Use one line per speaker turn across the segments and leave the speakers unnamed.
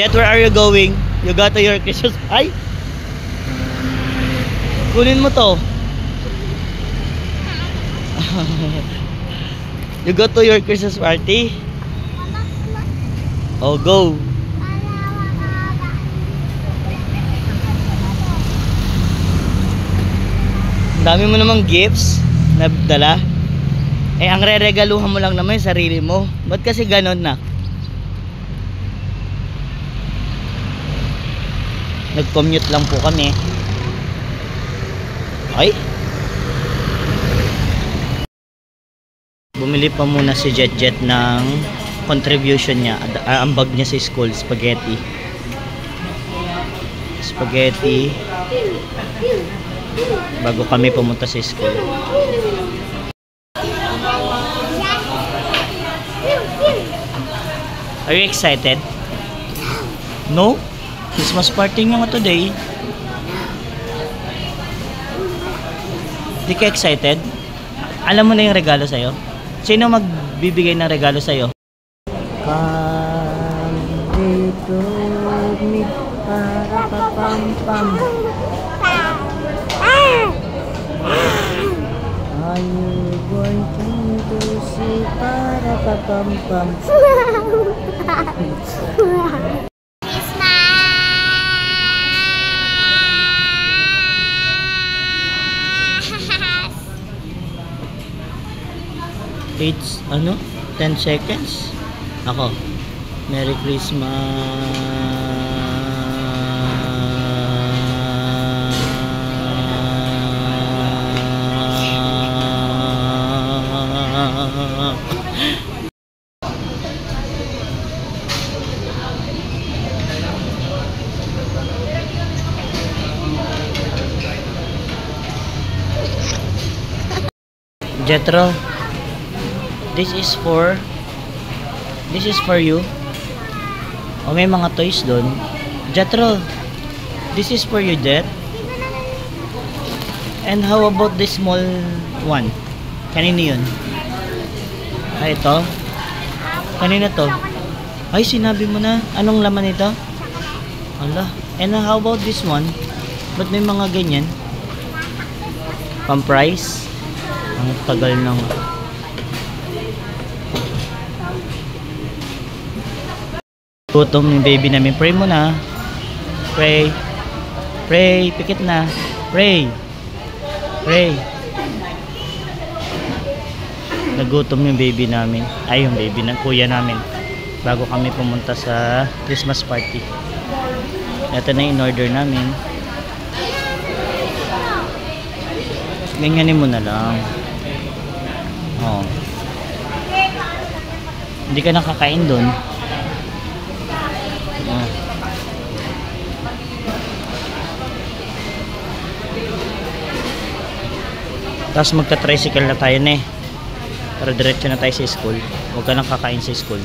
Jet, where are you going? You got to your Christmas... Ay! Kunin mo to. You go to your Christmas party? Oh, go. Ang dami mo namang gifts na dala. Eh, ang re-regaluhan mo lang naman yung sarili mo. Ba't kasi ganon na? Nag-commute lang po kami. Ay? Bumili pa muna si Jet ng contribution niya. Ang bag niya sa school, spaghetti. Spaghetti. Bago kami pumunta sa school. Are you excited? No? Christmas party nga today. Di ka excited? Alam mo na yung regalo sa'yo? Sino magbibigay ng regalo sa'yo? Come dito me para papam-pam. Are you going to see para papam-pam? It's 10 seconds. Ako, Merry Christmas. Jetro, this is for you. O may mga toys doon. Jetro, this is for you, Jet. And how about this small one? Kanino yun? Ay, ito? Kanino to? Ay, sinabi mo na. Anong laman ito? Ala. And how about this one? Ba't may mga ganyan? Pang-price? Ang tagal ng... Gutom yung baby namin. Pray muna. Pray. Pray. Pikit na. Pray. Pray. Nagutom yung baby namin. Ay, yung baby ng kuya namin. Bago kami pumunta sa Christmas party. Ito na yung in-order namin. Ganyanin mo na lang. Oh. Hindi ka nakakain doon. Oh. Tapos magta-tricycle na tayo na eh. Para diretso na tayo sa school. Huwag ka nang kakain sa school.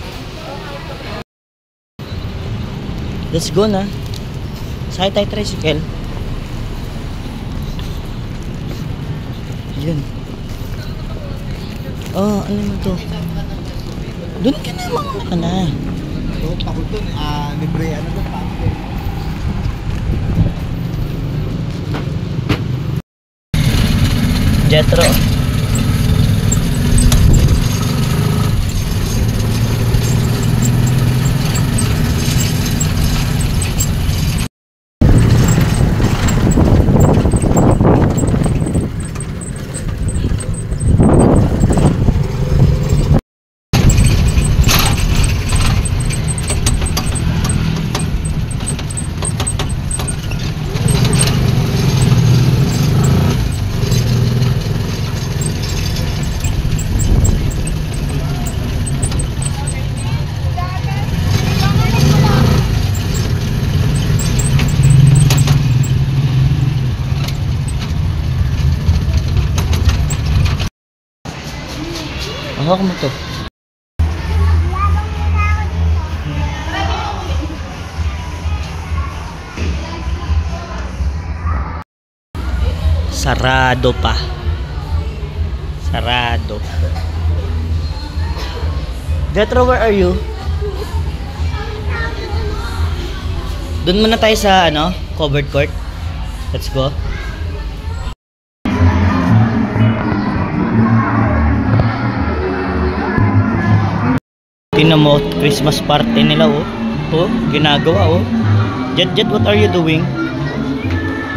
Let's go na. Sakay tayo tricycle. Yun. Oh, ano mo to? Doon ka na, mauna ka na.
So, ako dun, libre, ano ba pa?
Jetro. Hawak mo to. Sarado pa. Sarado. Jetro, where are you? Doon muna tayo sa ano, covered court. Let's go. Tingnan mo, Christmas party nila oh. Oh, ginagawa oh. Jet, what are you doing?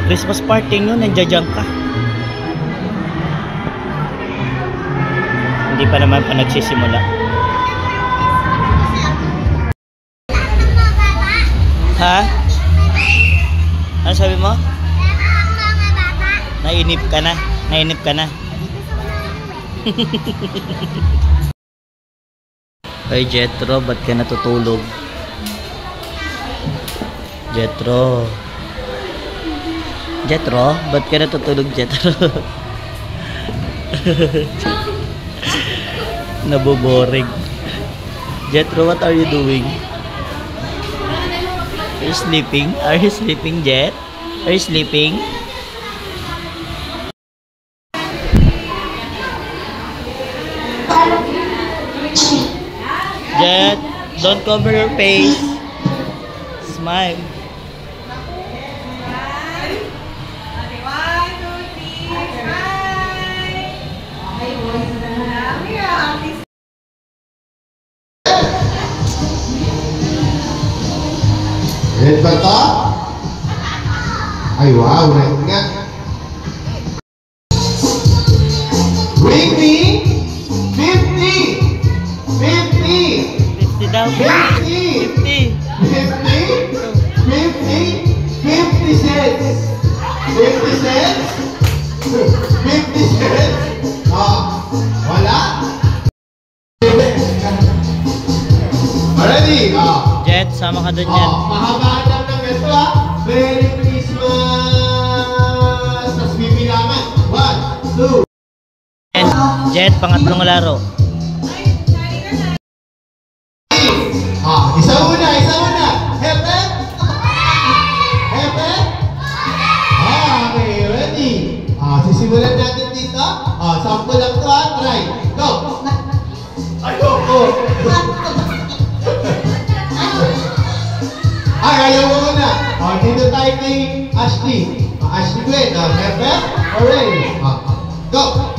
Christmas party nyo, nandiyan ka. Hindi pa naman pa nagsisimula. Ha? Ano sabi mo? Nainip ka na? Nainip ka na? Ay, Jetro, ba't ka natutulog? Jetro, ba't ka natutulog, Jetro? Naboboring. Jetro, what are you doing? Are you sleeping? Are you sleeping, Jet? Are you sleeping? Jet, don't cover your face. Smile.
Red ba to? Ay, wow, red nga. Rating 50! 50!
50 daw.
50!
50.
50 cents! 50 cents? 50 cents? Wala? Already?
Jet, sama ka doon yan.
Mahabaan lang ng ganito Merry Christmas! Tapos bibilangan. 1, 2.
Jet, pangatlong laro.
Isa muna. Hepe? Okay, ready? Sisimulan natin dito. Sample lang to try. Go! Ayoko! Ayaw mo muna. Dito tayo kay Ashley. Ashley Gwen, Hepe? Alright. Go!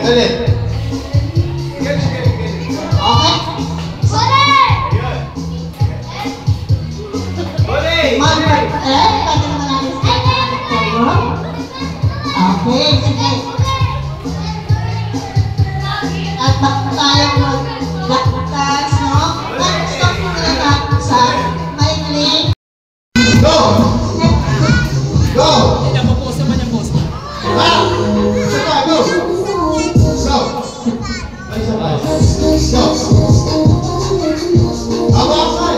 Ulit.
Okay, sige. At bago tayo mag-dance, no? Stop muna natin sa maikling.
Go! Go! Saka, go! Ay, sabay. Go! Hawakan!